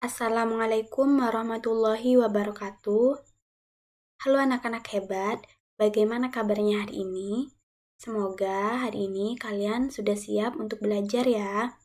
Assalamualaikum warahmatullahi wabarakatuh. Halo anak-anak hebat, bagaimana kabarnya hari ini? Semoga hari ini kalian sudah siap untuk belajar ya.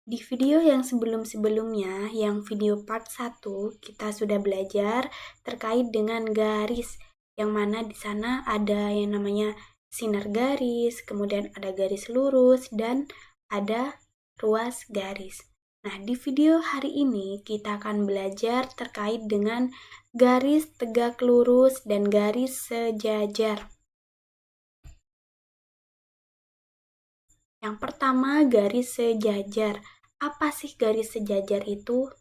Di video yang sebelum-sebelumnya, yang video part 1, kita sudah belajar terkait dengan garis, yang mana di sana ada yang namanya sinar garis, kemudian ada garis lurus, dan ada ruas garis. Nah, di video hari ini kita akan belajar terkait dengan garis tegak lurus dan garis sejajar. Yang pertama, garis sejajar. Apa sih garis sejajar itu?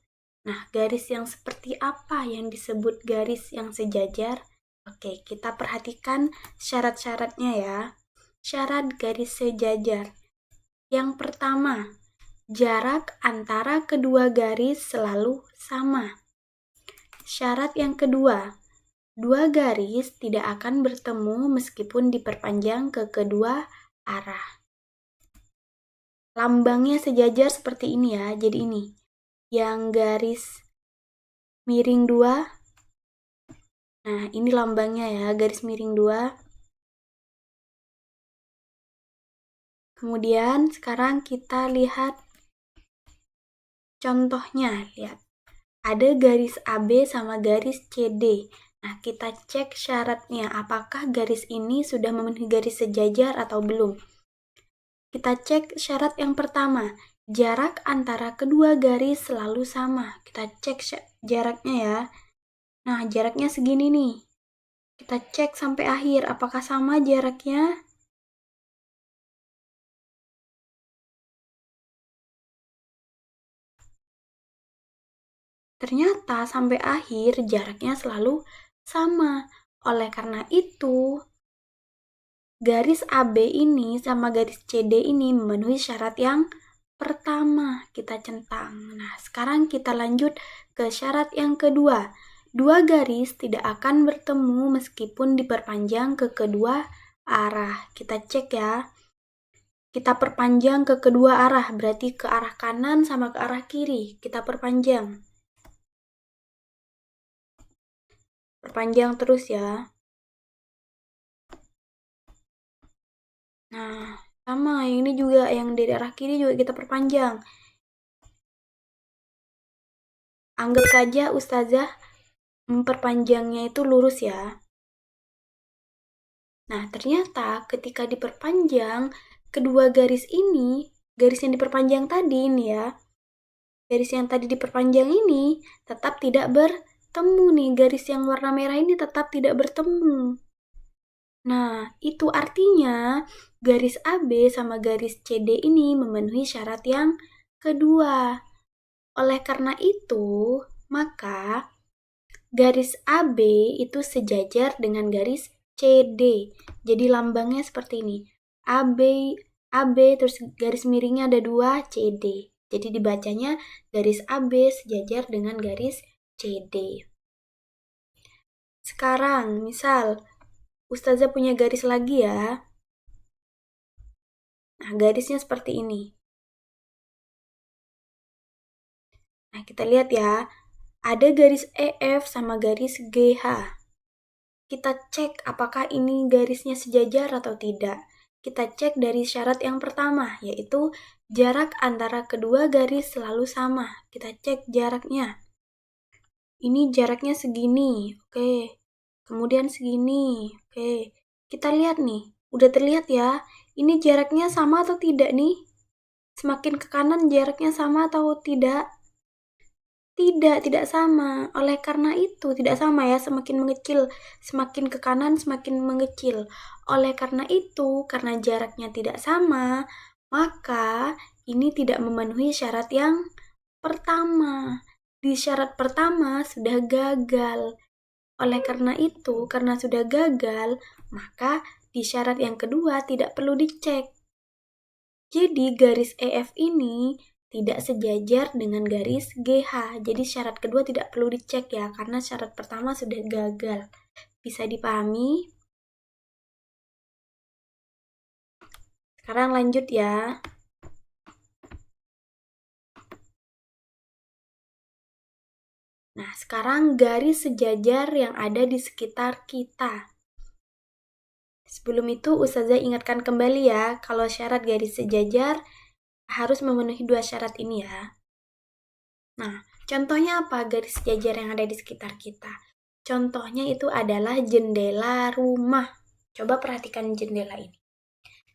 Nah, garis yang seperti apa yang disebut garis yang sejajar? Oke, kita perhatikan syarat-syaratnya ya. Syarat garis sejajar. Yang pertama, jarak antara kedua garis selalu sama. Syarat yang kedua, dua garis tidak akan bertemu meskipun diperpanjang ke kedua arah. Lambangnya sejajar seperti ini ya, jadi ini. Yang garis miring 2. Nah, ini lambangnya ya, garis miring 2. Kemudian sekarang kita lihat contohnya, lihat. Ada garis AB sama garis CD. Nah, kita cek syaratnya, apakah garis ini sudah memenuhi garis sejajar atau belum. Kita cek syarat yang pertama, jarak antara kedua garis selalu sama. Kita cek jaraknya ya. Nah, jaraknya segini nih. Kita cek sampai akhir, apakah sama jaraknya? Ternyata sampai akhir jaraknya selalu sama. Oleh karena itu, garis AB ini sama garis CD ini memenuhi syarat yang pertama kita centang. Nah, sekarang kita lanjut ke syarat yang kedua. Dua garis tidak akan bertemu meskipun diperpanjang ke kedua arah. Kita cek ya. Kita perpanjang ke kedua arah, berarti ke arah kanan sama ke arah kiri. Kita perpanjang. Perpanjang terus ya. Nah, sama yang ini juga, yang dari arah kiri juga kita perpanjang. Anggap saja Ustazah memperpanjangnya itu lurus ya. Nah, ternyata ketika diperpanjang, kedua garis ini, garis yang diperpanjang tadi ini ya, garis yang tadi diperpanjang ini tetap tidak bertemu nih, garis yang warna merah ini tetap tidak bertemu. Nah, itu artinya garis AB sama garis CD ini memenuhi syarat yang kedua. Oleh karena itu, maka garis AB itu sejajar dengan garis CD. Jadi lambangnya seperti ini. AB terus garis miringnya ada 2, CD. Jadi dibacanya garis AB sejajar dengan garis CD. Sekarang, misal Ustazah punya garis lagi ya. Nah, garisnya seperti ini. Nah, kita lihat ya. Ada garis EF sama garis GH. Kita cek apakah ini garisnya sejajar atau tidak. Kita cek dari syarat yang pertama, yaitu jarak antara kedua garis selalu sama. Kita cek jaraknya. Ini jaraknya segini, oke. Kemudian segini, oke. Kita lihat nih, udah terlihat ya. Ini jaraknya sama atau tidak nih? Semakin ke kanan jaraknya sama atau tidak? Tidak sama. Oleh karena itu, tidak sama ya, semakin mengecil, semakin ke kanan, semakin mengecil. Oleh karena itu, karena jaraknya tidak sama, maka ini tidak memenuhi syarat yang pertama. Di syarat pertama sudah gagal. Oleh karena itu, karena sudah gagal, maka di syarat yang kedua tidak perlu dicek. Jadi garis EF ini tidak sejajar dengan garis GH. Jadi syarat kedua tidak perlu dicek ya, karena syarat pertama sudah gagal. Bisa dipahami? Sekarang lanjut ya. Nah, sekarang garis sejajar yang ada di sekitar kita. Sebelum itu, Ustazah ingatkan kembali ya, kalau syarat garis sejajar harus memenuhi 2 syarat ini ya. Nah, contohnya apa garis sejajar yang ada di sekitar kita? Contohnya itu adalah jendela rumah. Coba perhatikan jendela ini.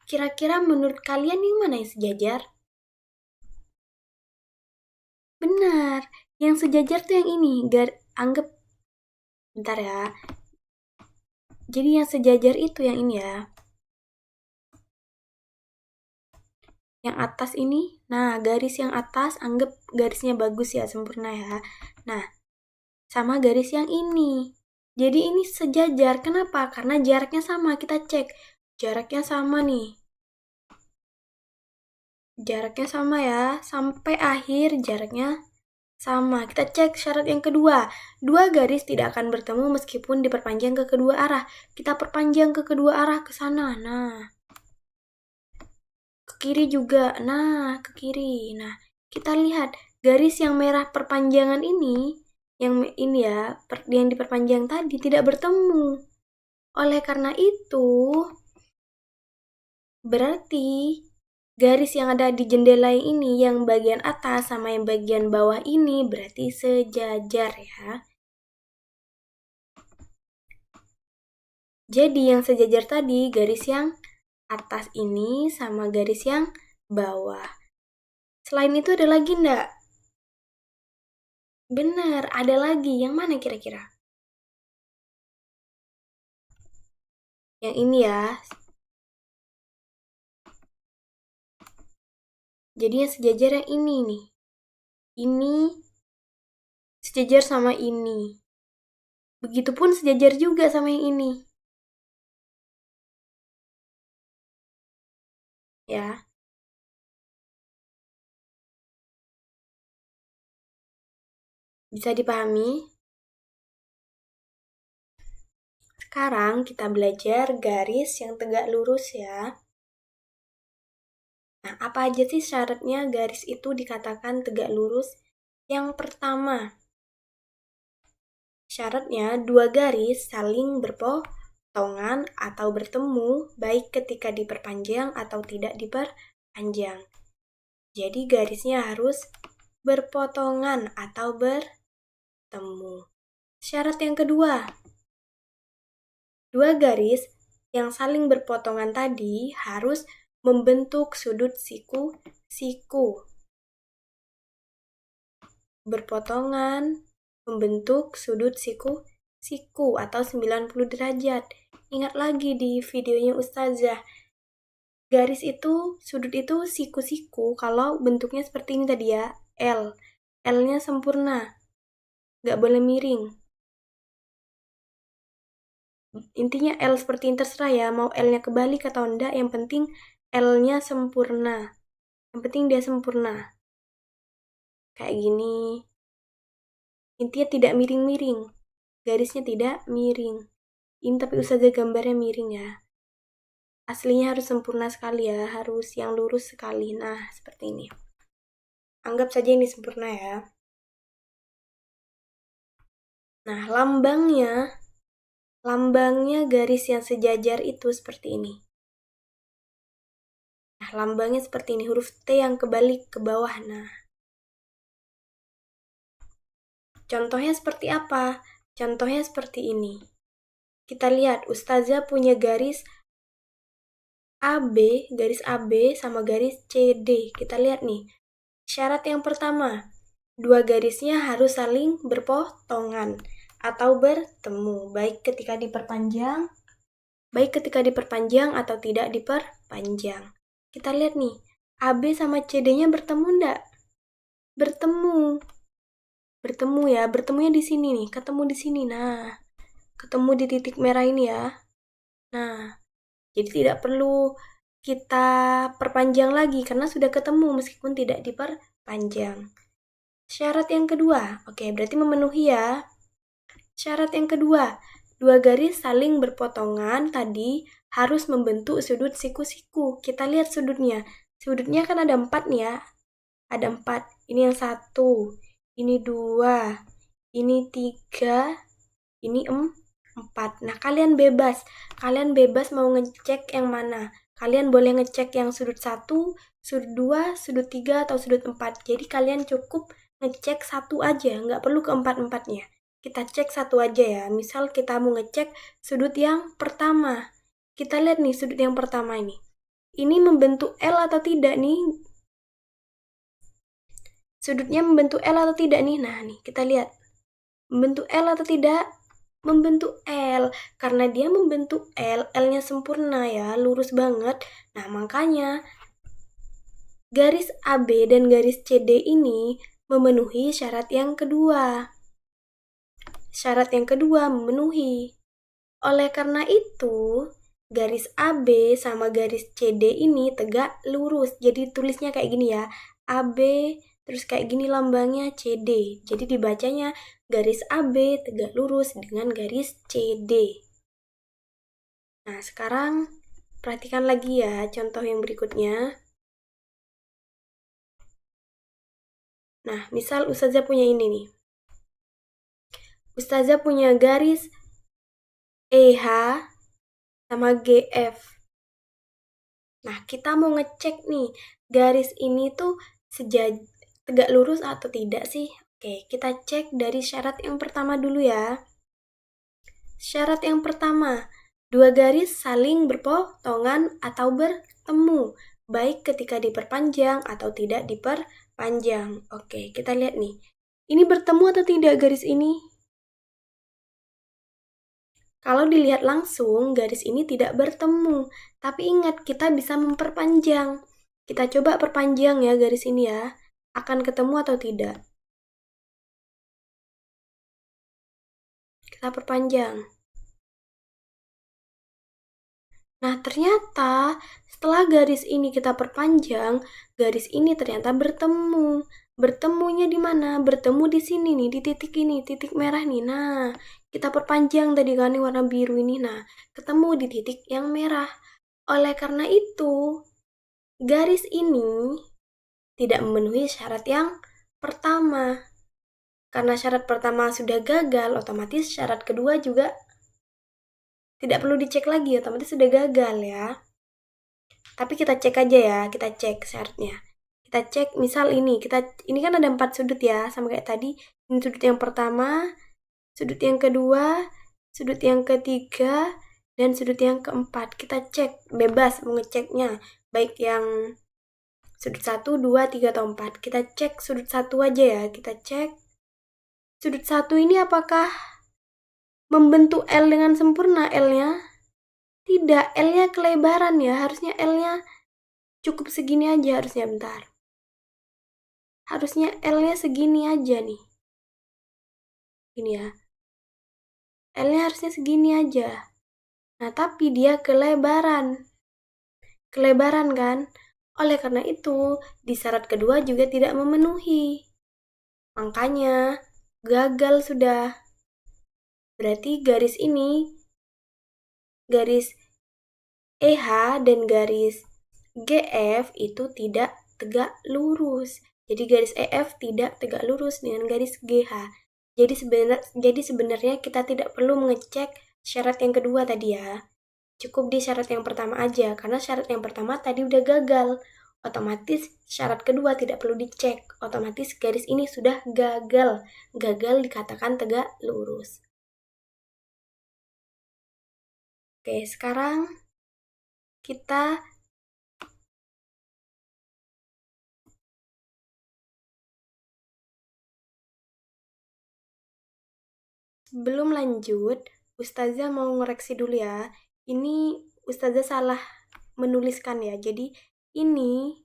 Kira-kira menurut kalian yang mana yang sejajar? Benar, yang sejajar tuh yang ini. Anggap, bentar ya. Jadi yang sejajar itu yang ini ya. Yang atas ini, nah garis yang atas anggap garisnya bagus ya, sempurna ya. Nah, sama garis yang ini. Jadi ini sejajar, kenapa? Karena jaraknya sama, kita cek. Jaraknya sama nih. Jaraknya sama ya, sampai akhir jaraknya sama. Kita cek syarat yang kedua. 2 garis tidak akan bertemu meskipun diperpanjang ke kedua arah. Kita perpanjang ke kedua arah ke sana. Nah, ke kiri juga. Nah, ke kiri. Nah, kita lihat garis yang merah perpanjangan ini, yang ini ya, yang diperpanjang tadi tidak bertemu. Oleh karena itu, berarti garis yang ada di jendela ini, yang bagian atas sama yang bagian bawah ini berarti sejajar ya. Jadi yang sejajar tadi garis yang atas ini sama garis yang bawah. Selain itu ada lagi enggak? Benar, ada lagi. Yang mana kira-kira? Yang ini ya. Jadi yang sejajar yang ini nih. Ini sejajar sama ini. Begitupun sejajar juga sama yang ini. Ya. Bisa dipahami? Sekarang kita belajar garis yang tegak lurus ya. Nah, apa aja sih syaratnya garis itu dikatakan tegak lurus? Yang pertama, syaratnya 2 garis saling berpotongan atau bertemu baik ketika diperpanjang atau tidak diperpanjang. Jadi garisnya harus berpotongan atau bertemu. Syarat yang kedua, 2 garis yang saling berpotongan tadi harus membentuk sudut siku-siku. Berpotongan, membentuk sudut siku-siku atau 90 derajat. Ingat lagi di videonya Ustazah. Garis itu, sudut itu siku-siku kalau bentuknya seperti ini tadi ya, L. L-nya sempurna. Nggak boleh miring. Intinya L seperti ini terserah ya, mau L-nya kebalik atau enggak, yang penting L-nya sempurna. Yang penting dia sempurna. Kayak gini. Intinya tidak miring-miring. Garisnya tidak miring. Ini tapi Ustazah gambarnya miring ya. Aslinya harus sempurna sekali ya, harus yang lurus sekali. Nah, seperti ini. Anggap saja ini sempurna ya. Nah, lambangnya garis yang sejajar itu seperti ini. Nah, lambangnya seperti ini, huruf T yang kebalik ke bawah. Nah, contohnya seperti apa? Contohnya seperti ini. Kita lihat, Ustazah punya garis garis AB sama garis CD. Kita lihat nih. Syarat yang pertama, 2 garisnya harus saling berpotongan atau bertemu, baik ketika diperpanjang atau tidak diperpanjang. Kita lihat nih, AB sama CD-nya bertemu enggak? Bertemu. Bertemu ya, bertemunya di sini nih, ketemu di sini. Nah, ketemu di titik merah ini ya. Nah, jadi tidak perlu kita perpanjang lagi karena sudah ketemu meskipun tidak diperpanjang. Syarat yang kedua, oke berarti memenuhi ya. Syarat yang kedua, 2 garis saling berpotongan tadi harus membentuk sudut siku-siku. Kita lihat sudutnya. Sudutnya kan ada 4 nih ya. Ada 4. Ini yang 1, ini 2, ini 3, ini 4. Nah, kalian bebas mau ngecek yang mana. Kalian boleh ngecek yang sudut 1, sudut 2, sudut 3, atau sudut 4. Jadi kalian cukup ngecek satu aja, nggak perlu ke 4-4-nya. Kita cek satu aja ya. Misal kita mau ngecek sudut yang pertama. Kita lihat nih sudut yang pertama ini. Ini membentuk L atau tidak nih? Sudutnya membentuk L atau tidak nih? Nah, nih kita lihat. Membentuk L atau tidak? Membentuk L. Karena dia membentuk L, L-nya sempurna ya, lurus banget. Nah, makanya garis AB dan garis CD ini memenuhi syarat yang kedua. Syarat yang kedua memenuhi. Oleh karena itu, garis AB sama garis CD ini tegak lurus. Jadi tulisnya kayak gini ya. AB terus kayak gini lambangnya CD. Jadi dibacanya garis AB tegak lurus dengan garis CD. Nah, sekarang perhatikan lagi ya contoh yang berikutnya. Nah, misal Ustazah punya ini nih. Ustazah punya garis EH sama GF. Nah, kita mau ngecek nih, garis ini tuh tegak lurus atau tidak sih? Oke, kita cek dari syarat yang pertama dulu ya. Syarat yang pertama, dua garis saling berpotongan atau bertemu, baik ketika diperpanjang atau tidak diperpanjang. Oke, kita lihat nih. Ini bertemu atau tidak garis ini? Kalau dilihat langsung, garis ini tidak bertemu. Tapi ingat, kita bisa memperpanjang. Kita coba perpanjang ya garis ini ya. Akan ketemu atau tidak? Kita perpanjang. Nah, ternyata setelah garis ini kita perpanjang, garis ini ternyata bertemu. Bertemunya di mana? Bertemu di sini nih, di titik ini, titik merah nih. Nah, kita perpanjang tadi kan warna biru ini. Nah, ketemu di titik yang merah. Oleh karena itu, garis ini tidak memenuhi syarat yang pertama. Karena syarat pertama sudah gagal, otomatis syarat kedua juga tidak perlu dicek lagi, otomatis sudah gagal ya. Tapi kita cek aja ya, kita cek syaratnya. Kita cek misal ini kan ada 4 sudut ya, sama kayak tadi. Ini sudut yang pertama, sudut yang kedua, sudut yang ketiga, dan sudut yang keempat. Kita cek, bebas mau ngeceknya. Baik yang sudut 1, 2, 3, atau 4. Kita cek sudut 1 aja ya. Kita cek sudut 1 ini apakah membentuk L dengan sempurna L-nya? Tidak, L-nya kelebaran ya. Harusnya L-nya cukup segini aja harusnya, bentar. Harusnya L-nya segini aja nih. Ini ya. L-nya harusnya segini aja. Nah, tapi dia kelebaran. Kelebaran kan? Oleh karena itu, di syarat kedua juga tidak memenuhi. Makanya, gagal sudah. Berarti garis ini, garis EH dan garis GF itu tidak tegak lurus. Jadi garis EF tidak tegak lurus dengan garis GH. Jadi sebenarnya kita tidak perlu mengecek syarat yang kedua tadi ya. Cukup di syarat yang pertama aja, karena syarat yang pertama tadi udah gagal. Otomatis syarat kedua tidak perlu dicek. Otomatis garis ini sudah gagal. Gagal dikatakan tegak lurus. Oke, sekarang kita sebelum lanjut, Ustazah mau ngoreksi dulu ya. Ini Ustazah salah menuliskan ya. Jadi ini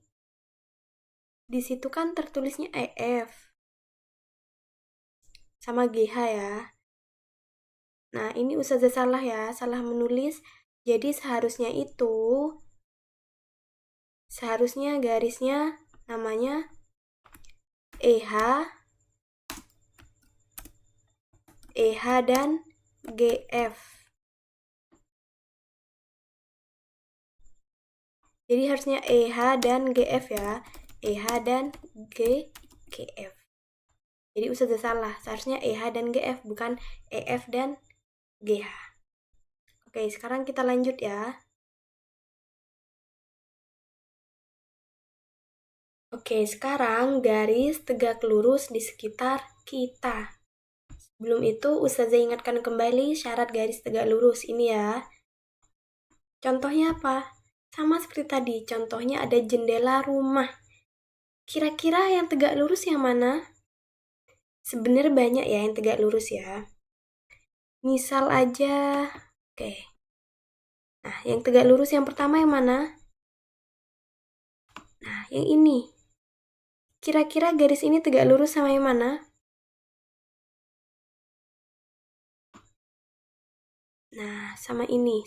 di situ kan tertulisnya EF sama GH ya. Nah, ini Ustazah salah ya, salah menulis. Jadi seharusnya garisnya namanya EH dan GF. Jadi harusnya EH dan GF ya. EH dan GF. Jadi Ustazah salah, seharusnya EH dan GF, bukan EF dan GH. Oke, sekarang kita lanjut ya. Oke, sekarang garis tegak lurus di sekitar kita. Sebelum itu, Ustazah ingatkan kembali syarat garis tegak lurus ini ya. Contohnya apa? Sama seperti tadi, contohnya ada jendela rumah. Kira-kira yang tegak lurus yang mana? Sebenarnya banyak ya yang tegak lurus ya. Misal aja, oke. Nah, yang tegak lurus yang pertama yang mana? Nah, yang ini. Kira-kira garis ini tegak lurus sama yang mana? Nah, sama ini.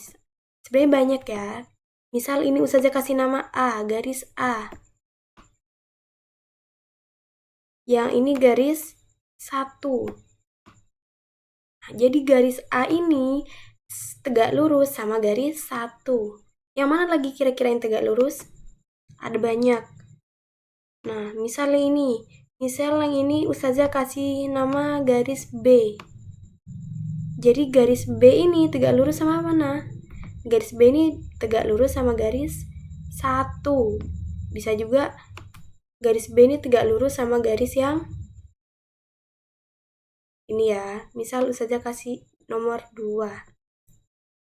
Sebenarnya banyak ya. Misal ini Ustazah kasih nama A, garis A. Yang ini garis 1. Nah, jadi garis A ini tegak lurus sama garis 1. Yang mana lagi kira-kira yang tegak lurus? Ada banyak. Nah, misalnya ini. Misal yang ini Ustazah kasih nama garis B. Jadi garis B ini tegak lurus sama mana? Garis B ini tegak lurus sama garis 1. Bisa juga garis B ini tegak lurus sama garis yang ini ya. Misal Ustazah kasih nomor 2.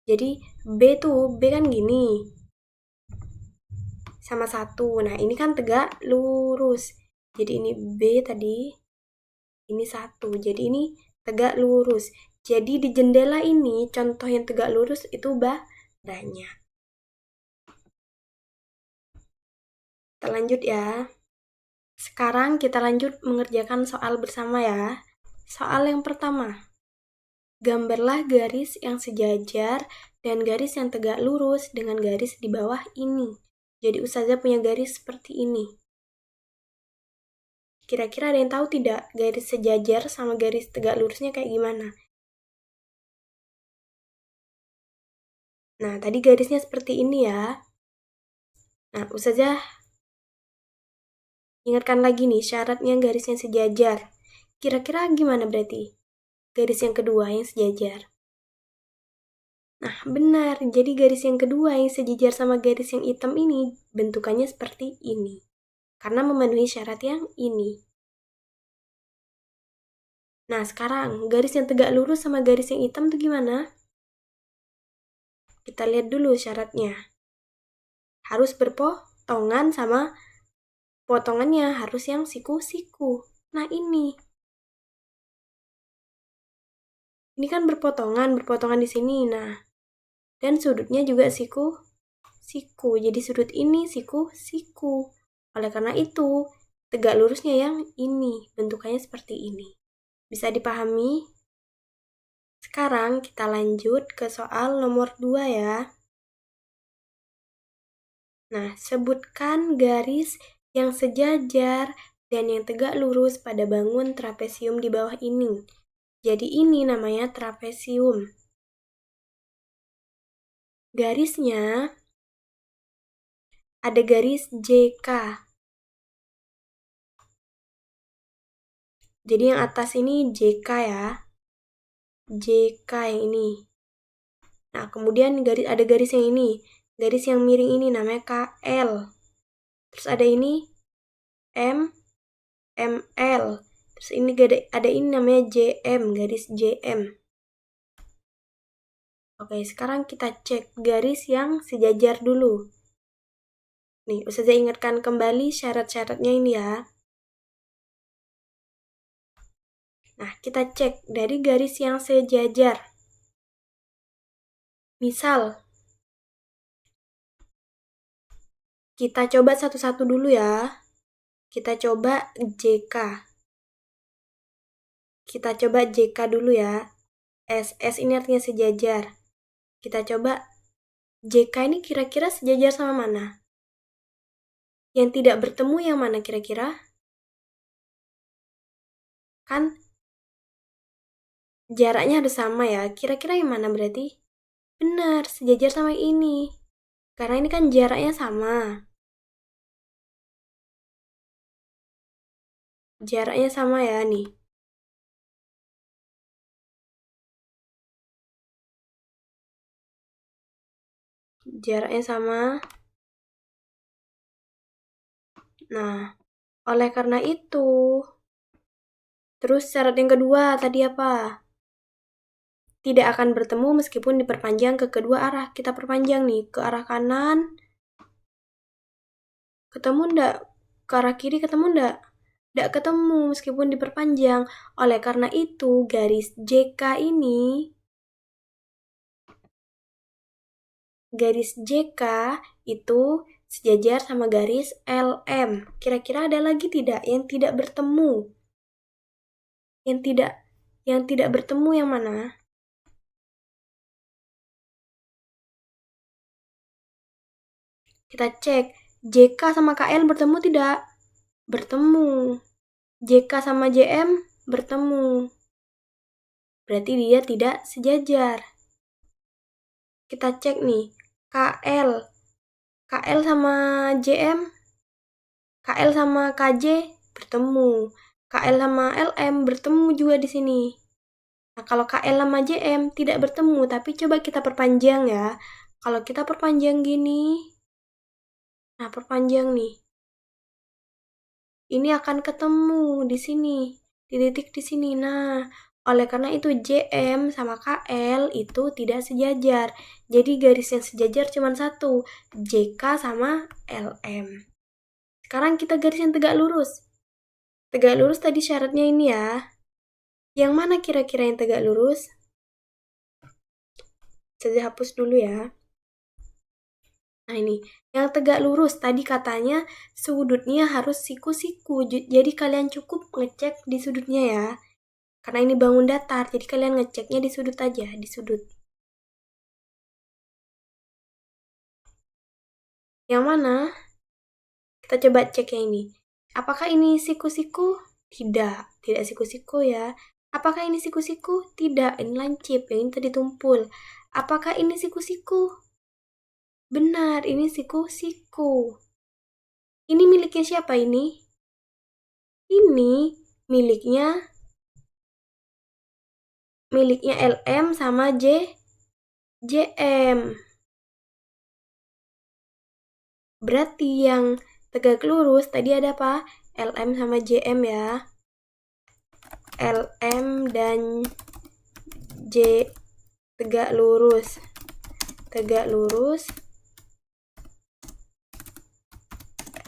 Jadi B tuh, B kan gini. Sama 1. Nah, ini kan tegak lurus. Jadi ini B tadi, ini 1. Jadi ini tegak lurus. Jadi di jendela ini contoh yang tegak lurus itu banyak. Kita lanjut ya. Sekarang kita lanjut mengerjakan soal bersama ya. Soal yang pertama. Gambarlah garis yang sejajar dan garis yang tegak lurus dengan garis di bawah ini. Jadi Ustazah punya garis seperti ini. Kira-kira ada yang tahu tidak garis sejajar sama garis tegak lurusnya kayak gimana? Nah, tadi garisnya seperti ini ya. Nah, Ustazah ingatkan lagi nih syaratnya garisnya sejajar. Kira-kira gimana berarti? Garis yang kedua yang sejajar. Nah, benar. Jadi garis yang kedua yang sejajar sama garis yang hitam ini bentukannya seperti ini. Karena memenuhi syarat yang ini. Nah, sekarang garis yang tegak lurus sama garis yang hitam tuh gimana? Kita lihat dulu syaratnya. Harus berpotongan sama potongannya harus yang siku-siku. Nah, ini. Ini kan berpotongan di sini. Nah, dan sudutnya juga siku. Jadi sudut ini siku. Oleh karena itu, tegak lurusnya yang ini. Bentukannya seperti ini. Bisa dipahami? Sekarang kita lanjut ke soal nomor 2 ya. Nah, sebutkan garis yang sejajar dan yang tegak lurus pada bangun trapesium di bawah ini. Jadi ini namanya trapesium. Garisnya ada garis JK. Jadi yang atas ini JK ya. JK yang ini. Nah, kemudian ada garis yang ini. Garis yang miring ini namanya KL. Terus ada ini ML. Terus ini ada ini namanya JM, garis JM. Oke, sekarang kita cek garis yang sejajar dulu. Nih, Ustazah ingatkan kembali syarat-syaratnya ini ya. Nah, kita cek dari garis yang sejajar. Misal, kita coba satu-satu dulu ya. Kita coba JK. Kita coba JK dulu ya. S ini artinya sejajar. Kita coba JK ini kira-kira sejajar sama mana? Yang tidak bertemu yang mana kira-kira? Kan jaraknya harus sama ya. Kira-kira yang mana berarti? Benar, sejajar sama ini. Karena ini kan jaraknya sama. Jaraknya sama ya nih. jaraknya sama. Nah, oleh karena itu, terus syarat yang kedua tadi apa? Tidak akan bertemu meskipun diperpanjang ke kedua arah. Kita perpanjang nih, ke arah kanan. Ketemu ndak? Ke arah kiri ketemu ndak? Ndak ketemu meskipun diperpanjang. Oleh karena itu, garis JK ini, garis JK itu sejajar sama garis LM. Kira-kira ada lagi tidak yang tidak bertemu? Yang tidak bertemu yang mana? Kita cek, JK sama KL bertemu tidak? Bertemu. JK sama JM bertemu. Berarti dia tidak sejajar. Kita cek nih, KL. KL sama JM, KL sama KJ bertemu. KL sama LM bertemu juga di sini. Nah, kalau KL sama JM tidak bertemu, tapi coba kita perpanjang ya. Kalau kita perpanjang gini, nah perpanjang nih. Ini akan ketemu di sini, di titik di sini. Nah, oleh karena itu JM sama KL itu tidak sejajar. Jadi garis yang sejajar cuma satu, JK sama LM. Sekarang kita garis yang tegak lurus. Tegak lurus tadi syaratnya ini ya. Yang mana kira-kira yang tegak lurus? Saya hapus dulu ya. Nah ini, yang tegak lurus tadi katanya sudutnya harus siku-siku. Jadi kalian cukup ngecek di sudutnya ya. Karena ini bangun datar, jadi kalian ngeceknya di sudut aja, di sudut. Yang mana? Kita coba cek yang ini. Apakah ini siku-siku? Tidak, tidak siku-siku ya. Apakah ini siku-siku? Tidak, ini lancip, yang ini tadi tumpul. Apakah ini siku-siku? Benar, ini siku-siku. Ini miliknya siapa ini? Ini miliknya LM sama JM. Berarti yang tegak lurus tadi ada apa? LM sama JM ya. LM dan J tegak lurus. Tegak lurus.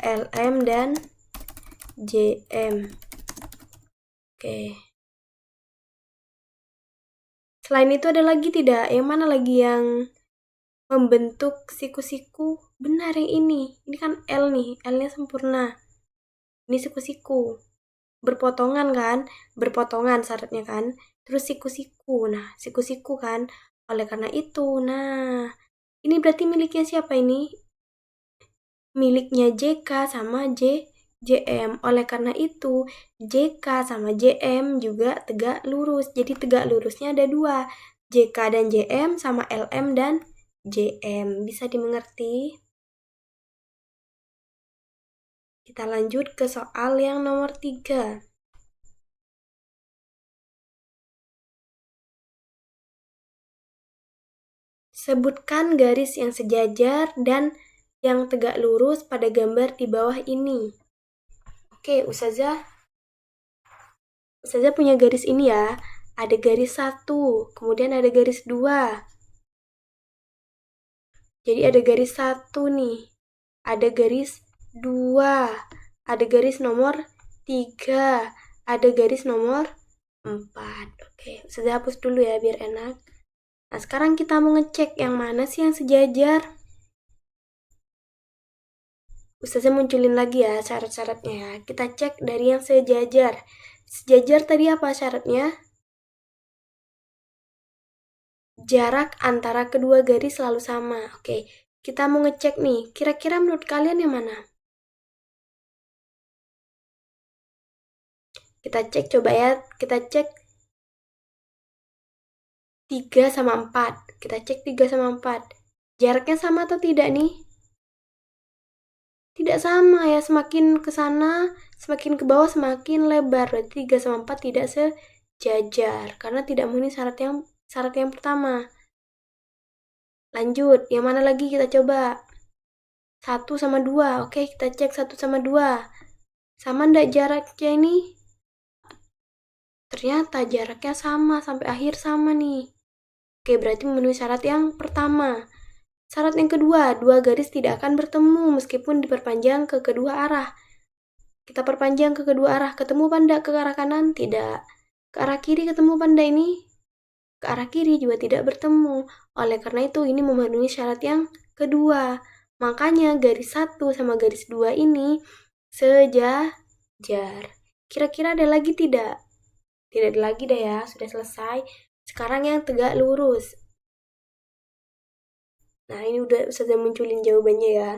LM dan JM. Oke. Selain itu ada lagi tidak? Yang mana lagi yang membentuk siku-siku? Benar yang ini. Ini kan L nih. L-nya sempurna. Ini siku-siku. Berpotongan kan? Berpotongan syaratnya kan? Terus siku-siku. Nah, siku-siku kan? Oleh karena itu, nah, ini berarti miliknya siapa ini? Miliknya JK sama JM. Oleh karena itu, JK sama JM juga tegak lurus. Jadi tegak lurusnya ada dua. JK dan JM sama LM dan JM. Bisa dimengerti? Kita lanjut ke soal yang nomor 3. Sebutkan garis yang sejajar dan yang tegak lurus pada gambar di bawah ini. Oke, Ustazah punya garis ini ya. Ada garis 1, kemudian ada garis 2. Jadi ada garis 1 nih. Ada garis 2. Ada garis nomor 3. Ada garis nomor 4. Oke, Ustazah hapus dulu ya biar enak. Nah, sekarang kita mau ngecek yang mana sih yang sejajar. Ustazah munculin lagi ya syarat-syaratnya ya. Kita cek dari yang sejajar. Sejajar tadi apa syaratnya? Jarak antara kedua garis selalu sama. Oke, kita mau ngecek nih. Kira-kira menurut kalian yang mana? Kita cek coba ya. Kita cek 3 sama 4. Kita cek 3 sama 4. Jaraknya sama atau tidak nih? Tidak sama ya. Semakin ke sana, semakin ke bawah semakin lebar. Berarti 3 sama 4 tidak sejajar. Karena tidak memenuhi syarat yang pertama. Lanjut, yang mana lagi kita coba? 1 sama 2. Oke, kita cek 1 sama 2. Sama ndak jaraknya ini? Ternyata jaraknya sama, sampai akhir sama nih. Oke, berarti memenuhi syarat yang pertama. Syarat yang kedua, dua garis tidak akan bertemu meskipun diperpanjang ke kedua arah. Kita perpanjang ke kedua arah, ketemu panda ke arah kanan? Tidak. Ke arah kiri ketemu panda ini? Ke arah kiri juga tidak bertemu. Oleh karena itu, ini memenuhi syarat yang kedua. Makanya garis 1 sama garis 2 ini sejajar. Kira-kira ada lagi tidak? Tidak ada lagi deh ya, sudah selesai. Sekarang yang tegak lurus. Nah, ini udah sudah munculin jawabannya ya.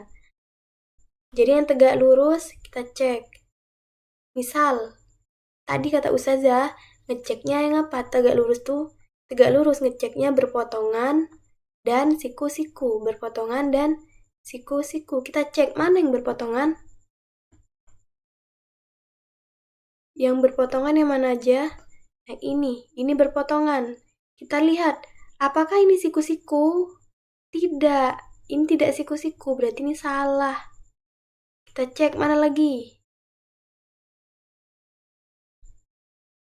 Jadi yang tegak lurus kita cek. Misal, tadi kata Ustazah, ngeceknya yang apa? Tegak lurus tuh, tegak lurus ngeceknya berpotongan dan siku-siku. Berpotongan dan siku-siku. Kita cek mana yang berpotongan. Yang berpotongan yang mana aja? Nah ini berpotongan. Kita lihat, apakah ini siku-siku? Tidak, ini tidak siku-siku, berarti ini salah. Kita cek mana lagi?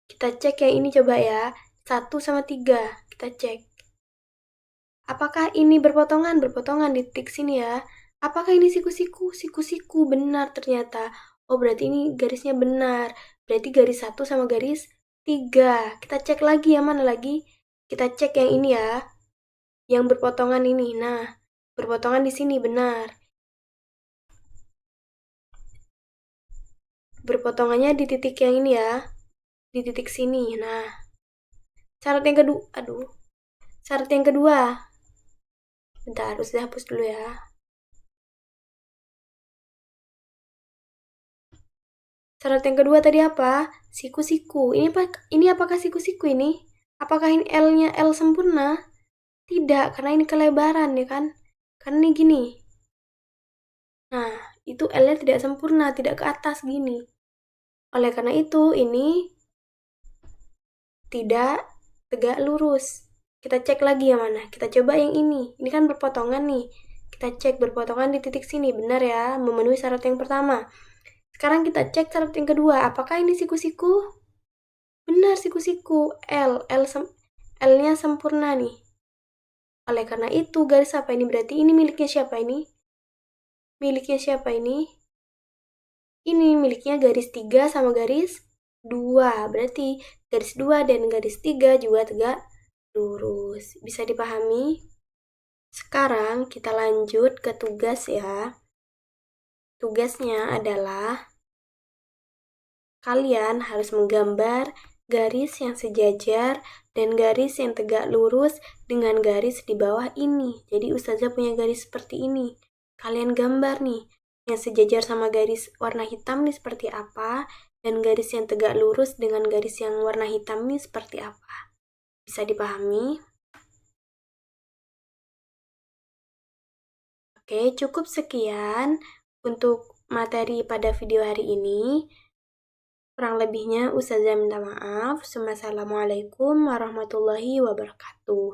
Kita cek yang ini coba ya, 1 sama 3, kita cek. Apakah ini berpotongan? Berpotongan di titik sini ya. Apakah ini siku-siku? Siku-siku, benar ternyata. Oh, berarti ini garisnya benar. Berarti garis 1 sama garis 3. Kita cek lagi yang mana lagi? Kita cek yang ini ya. Yang berpotongan ini. Nah, berpotongan di sini benar. Berpotongannya di titik yang ini ya. Di titik sini. Nah, syarat yang kedua. Syarat yang kedua. Bentar, harus dihapus dulu ya. Syarat yang kedua tadi apa? Siku-siku. Ini apakah siku-siku ini? Apakah ini L-nya L sempurna? Tidak, karena ini kelebaran ya kan? Karena ini gini. Nah, itu L-nya tidak sempurna, tidak ke atas gini. Oleh karena itu, ini tidak tegak lurus. Kita cek lagi yang mana? Kita coba yang ini. Ini kan berpotongan nih. Kita cek berpotongan di titik sini. Benar ya, memenuhi syarat yang pertama. Sekarang kita cek syarat yang kedua. Apakah ini siku-siku? Benar, siku-siku. L-nya sempurna nih. Oleh karena itu, garis apa ini? Berarti ini miliknya siapa ini? Miliknya siapa ini? Ini miliknya garis 3 sama garis 2. Berarti garis 2 dan garis 3 juga tegak lurus. Bisa dipahami? Sekarang kita lanjut ke tugas ya. Tugasnya adalah kalian harus menggambar garis yang sejajar dan garis yang tegak lurus dengan garis di bawah ini. Jadi Ustazah punya garis seperti ini. Kalian gambar nih, yang sejajar sama garis warna hitam nih seperti apa, dan garis yang tegak lurus dengan garis yang warna hitam nih seperti apa. Bisa dipahami? Oke, cukup sekian untuk materi pada video hari ini. Kurang lebihnya Ustazah minta maaf. Wassalamualaikum warahmatullahi wabarakatuh.